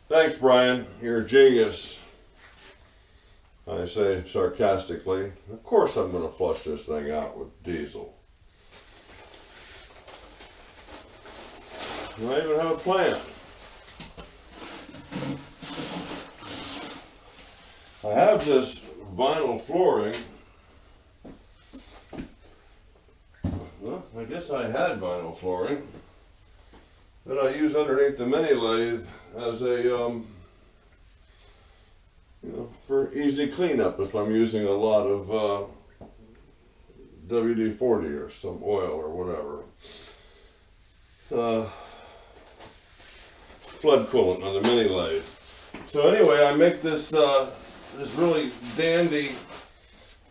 Thanks, Brian. You're a genius. I say sarcastically. Of course I'm going to flush this thing out with diesel. I even have a plan. I have this vinyl flooring. Well, I guess I had vinyl flooring that I use underneath the mini lathe as a for easy cleanup if I'm using a lot of WD-40 or some oil or whatever. Flood coolant on the mini lathe. So anyway, I make this this really dandy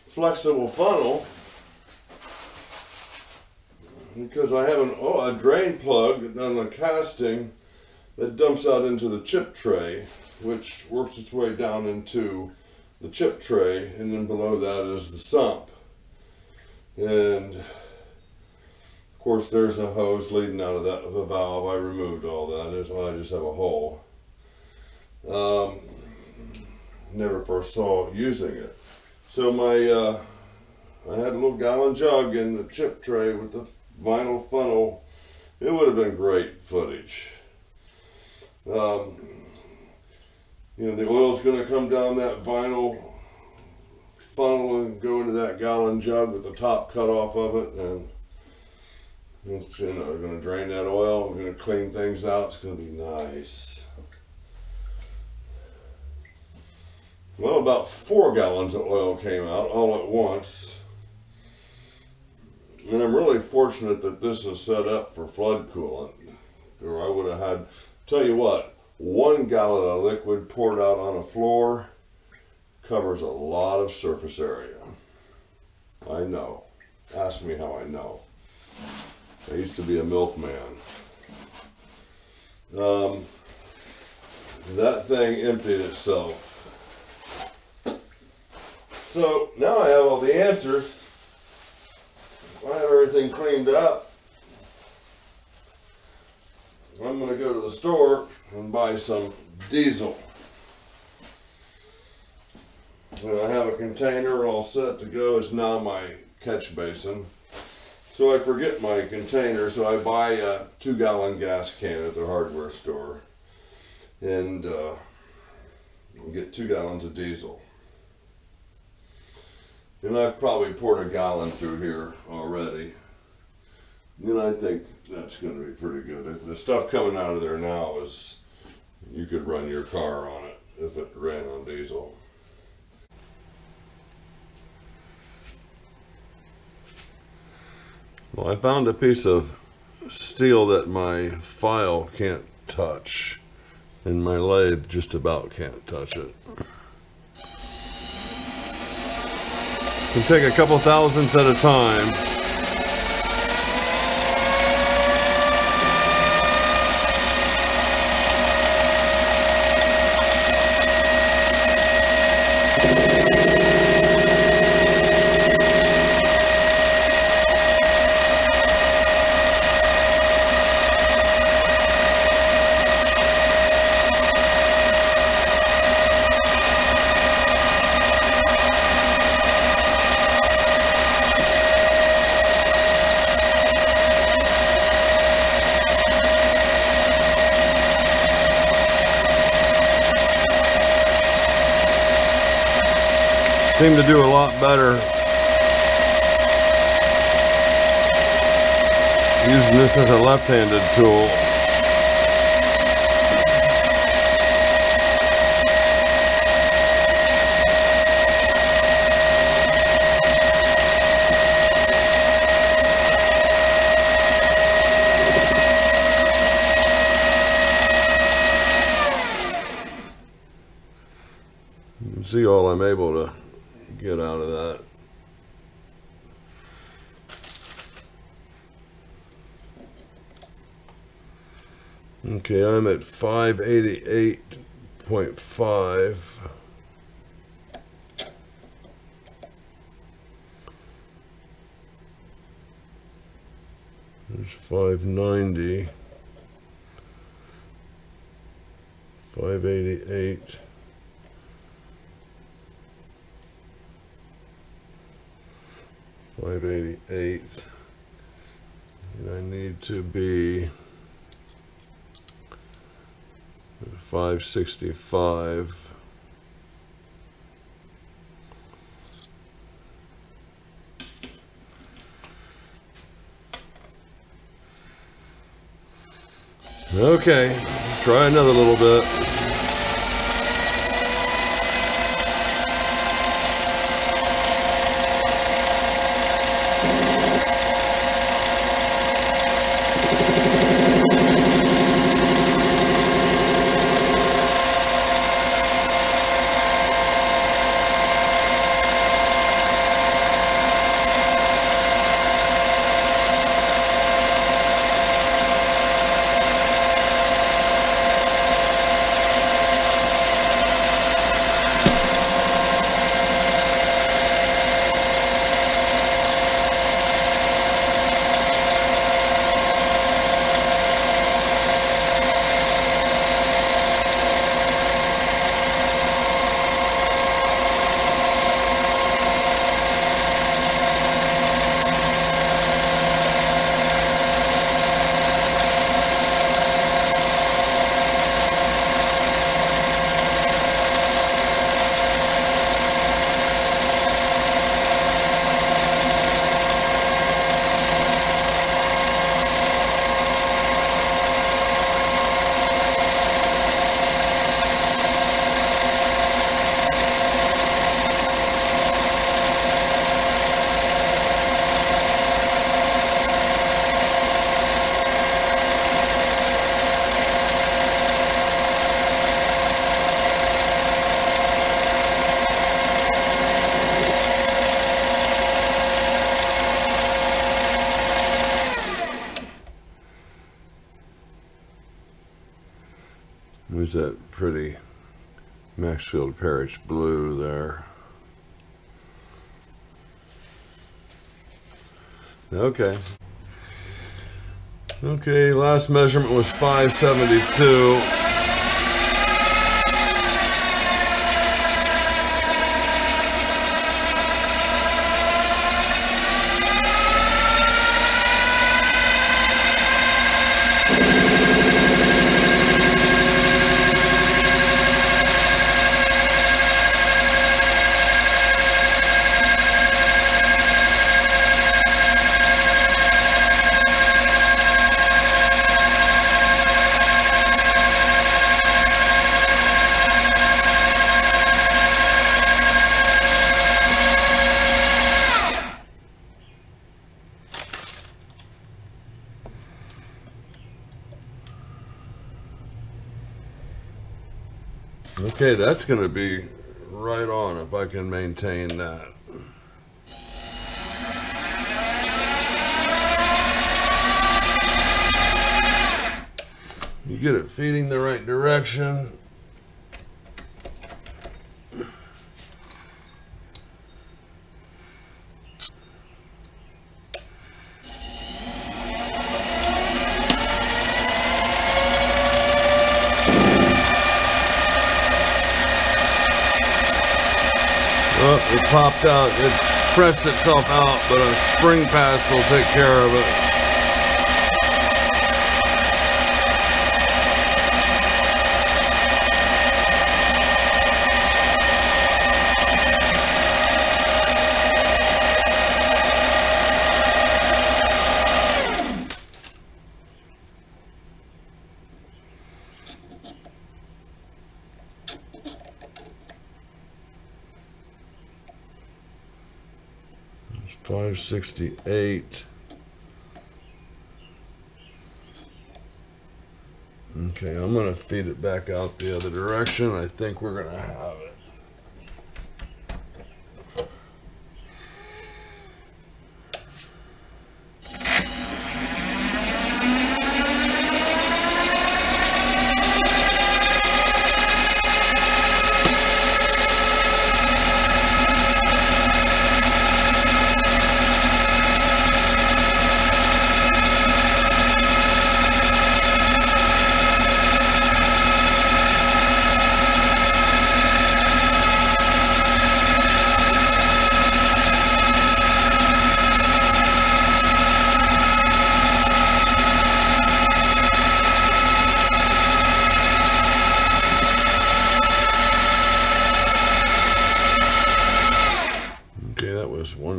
flexible funnel because I have a drain plug on the casting that dumps out into the chip tray, which works its way down into the chip tray, and then below that is the sump. And of course there's a hose leading out of that of a valve. I removed all that. I just have a hole. Never foresaw using it. So I had a little gallon jug in the chip tray with the vinyl funnel. It would have been great footage. The oil's going to come down that vinyl funnel and go into that gallon jug with the top cut off of it, and it's going to drain that oil. I'm going to clean things out. It's going to be nice. Well, about 4 gallons of oil came out all at once. And I'm really fortunate that this is set up for flood coolant, or I would have had, tell you what, 1 gallon of liquid poured out on a floor covers a lot of surface area. I know. Ask me how I know. I used to be a milkman. That thing emptied itself. So now I have all the answers. I have everything cleaned up. I'm going to go to the store and buy some diesel. And I have a container all set to go. It's now my catch basin. So I forget my container, so I buy a 2-gallon gas can at the hardware store and get 2 gallons of diesel. And I've probably poured a gallon through here already. And I think that's going to be pretty good. The stuff coming out of there now is, you could run your car on it if it ran on diesel. Well, I found a piece of steel that my file can't touch, and my lathe just about can't touch it. Can take a couple thousandths at a time. Seem to do a lot better using this as a left-handed tool. You can see all I'm able to get out of that. Okay, I'm at 588.5. There's 590. 588. .588, and I need to be at 565. Okay, try another little bit. There's that pretty Maxfield Parrish blue there. Okay. Okay, last measurement was 572. Okay, that's going to be right on if I can maintain that. You get it feeding the right direction. Oh, it popped out. It pressed itself out, but a spring pass will take care of it. It's 568. Okay, I'm going to feed it back out the other direction. I think we're going to have it.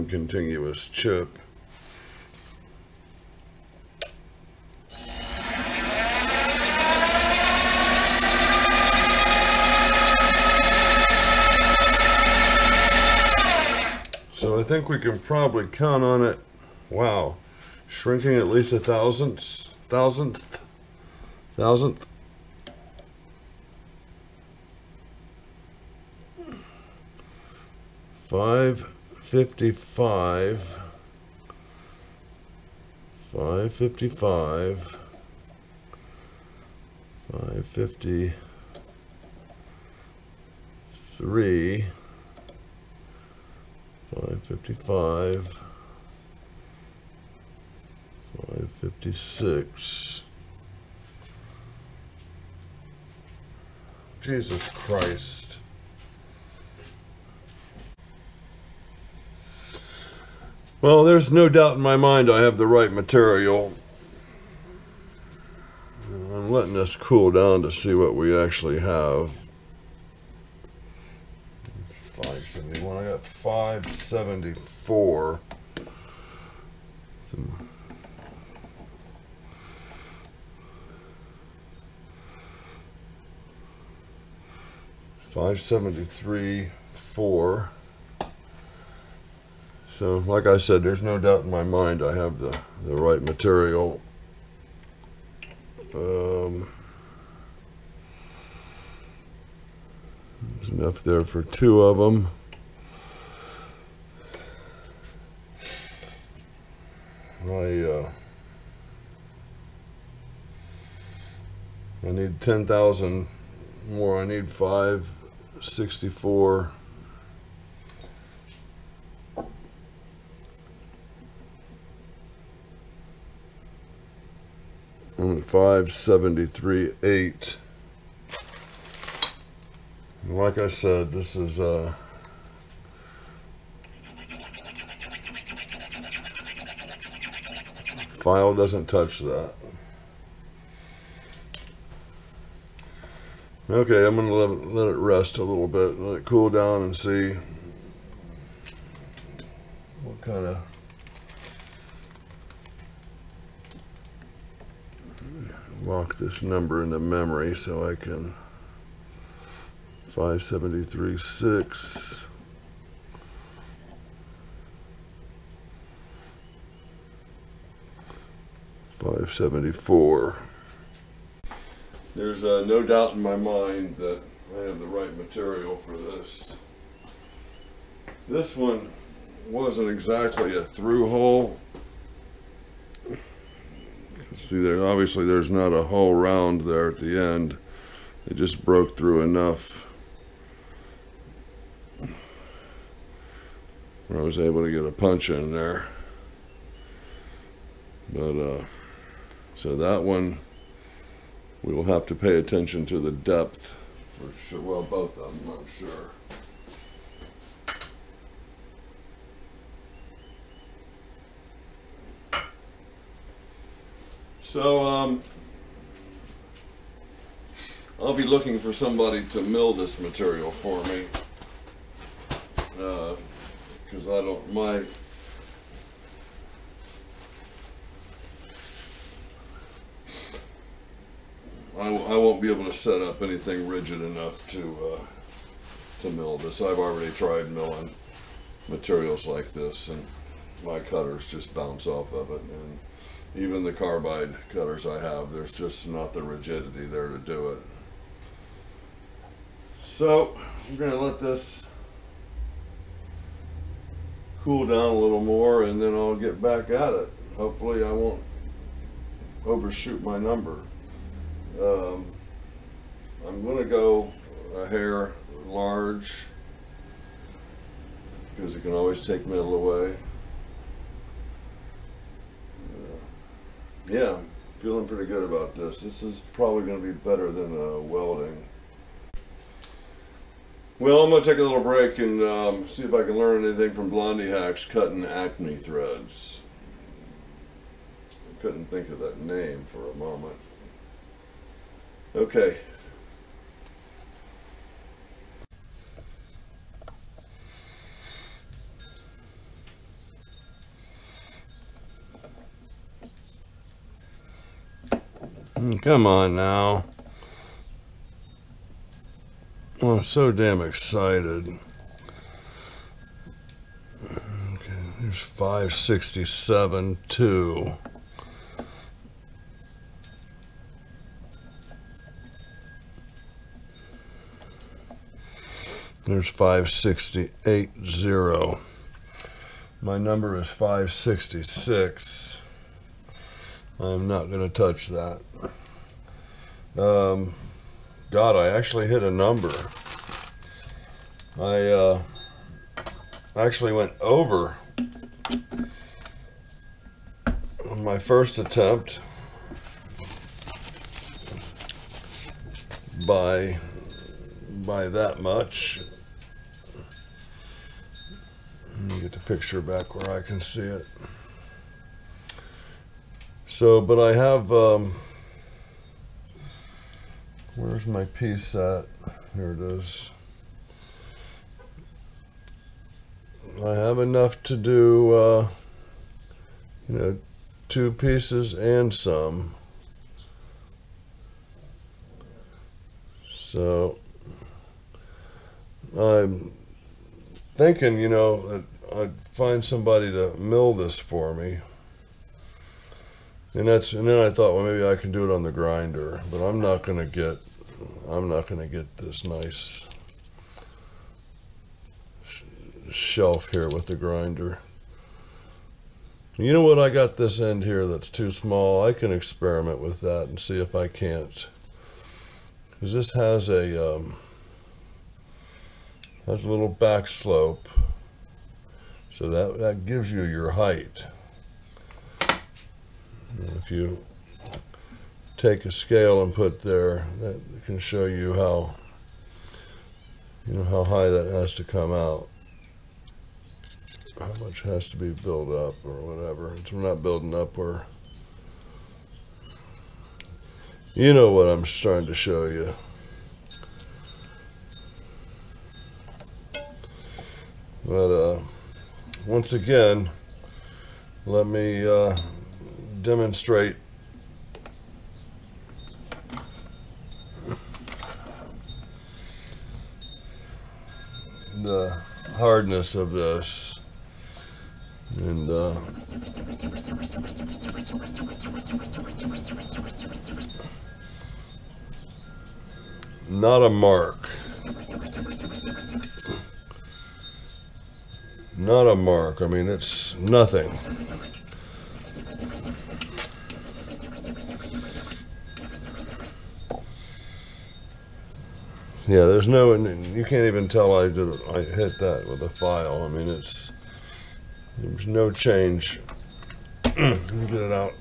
continuous chip. So I think we can probably count on it. Wow, shrinking at least a thousandth. 555, 555, 553, 555, 556. Jesus Christ. Well, there's no doubt in my mind I have the right material. I'm letting this cool down to see what we actually have. 571, I got 574. 573, 4. So, like I said, there's no doubt in my mind I have the right material. There's enough there for 2 of them. I need 10,000 more. I need 564. And 573, 8. Like I said, this is file doesn't touch that. Okay, I'm gonna let it rest a little bit, let it cool down and see what kind of lock this number into memory so I can 573, 6. $574. There's no doubt in my mind that I have the right material for this. This one wasn't exactly a through hole. See there, obviously there's not a hole round there at the end. It just broke through enough where I was able to get a punch in there. But so that one, we will have to pay attention to the depth for sure. Well, both of them, I'm sure. So I'll be looking for somebody to mill this material for me, because I won't be able to set up anything rigid enough to mill this. I've already tried milling materials like this, and my cutters just bounce off of it. And even the carbide cutters I have, there's just not the rigidity there to do it. So I'm going to let this cool down a little more, and then I'll get back at it. Hopefully I won't overshoot my number. I'm going to go a hair large because it can always take metal away. Yeah, feeling pretty good about this. This is probably going to be better than welding. Well, I'm going to take a little break and see if I can learn anything from Blondie Hacks cutting Acme threads. I couldn't think of that name for a moment. Okay. Come on now. Oh, I'm so damn excited. Okay, there's 567, 2. There's 568, 0. My number is 566. I'm not going to touch that. God, I actually hit a number. I actually went over on my first attempt by that much. Let me get the picture back where I can see it. So, but I have, where's my piece at? Here it is. I have enough to do, 2 pieces and some. So, I'm thinking, that I'd find somebody to mill this for me. And then I thought, well, maybe I can do it on the grinder, but I'm not gonna get this nice shelf here with the grinder. You know what? I got this end here that's too small. I can experiment with that and see if I can't. Because this has a little back slope, so that gives you your height. And if you take a scale and put there, that can show you how high that has to come out, how much has to be built up or whatever. We're not building up, we're, you know what I'm trying to show you. But once again, let me demonstrate the hardness of this. And not a mark. Not a mark. I mean, it's nothing. Yeah, there's no, you can't even tell I hit that with a file. I mean, there's no change. Let me get it out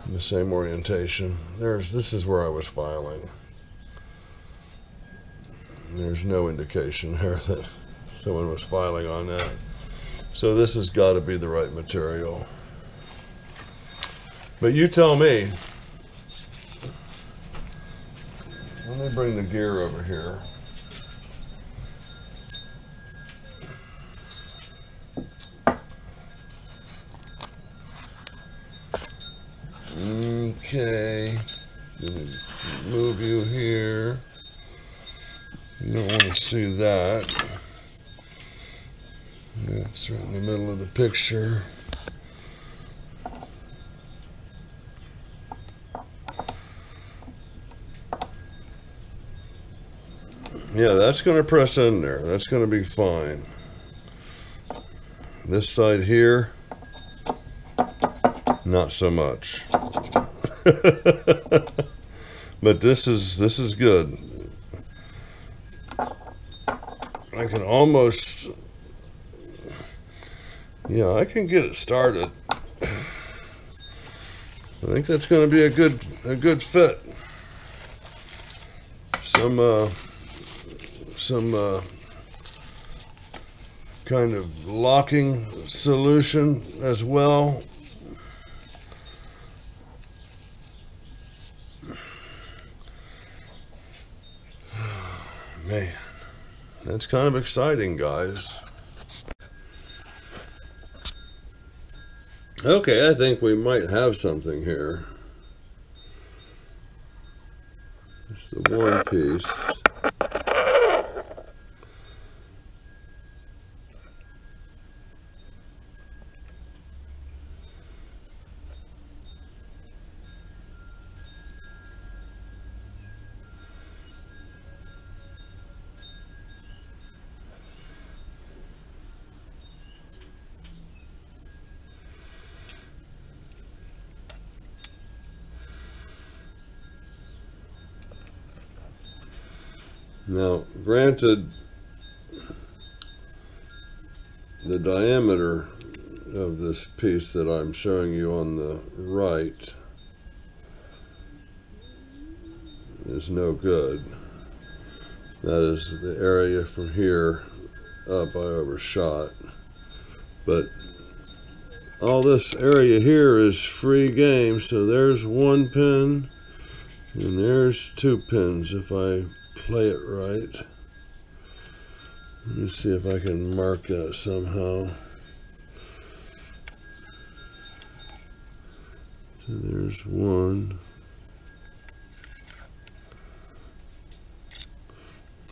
in the same orientation. This is where I was filing. There's no indication there that someone was filing on that. So this has got to be the right material. But you tell me. Let me bring the gear over here. Okay. Gonna move you here. You don't want to see that. Yeah, it's right in the middle of the picture. Yeah, that's going to press in there. That's going to be fine. This side here, not so much. But this is good. I can almost, yeah, I can get it started. I think that's going to be a good fit. Some kind of locking solution as well. Man, that's kind of exciting, guys. Okay, I think we might have something here. the one piece. Now, granted, the diameter of this piece that I'm showing you on the right is no good. That is the area from here up I overshot. But all this area here is free game, so there's one pin and there's two pins if I play it right. Let me see if I can mark that somehow. So there's one.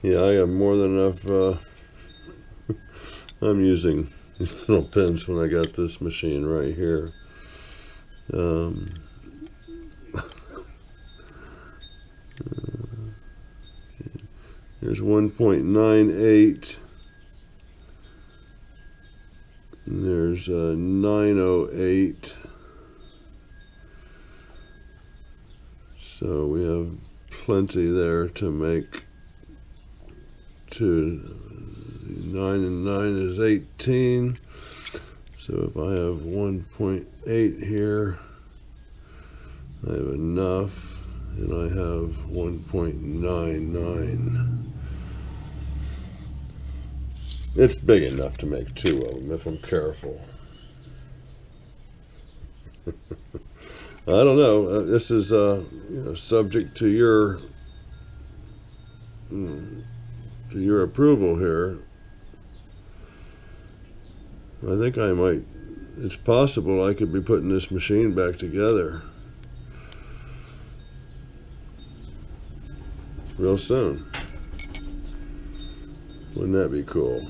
Yeah, I got more than enough. I'm using these little pins when I got this machine right here. There's 1.98. There's 908. So we have plenty there to make two. 9 and 9 is 18. So if I have 1.8 here, I have enough, and I have 1.99. It's big enough to make two of them if I'm careful. I don't know. This is you know, subject to your approval here. I think I might. It's possible I could be putting this machine back together real soon. Wouldn't that be cool?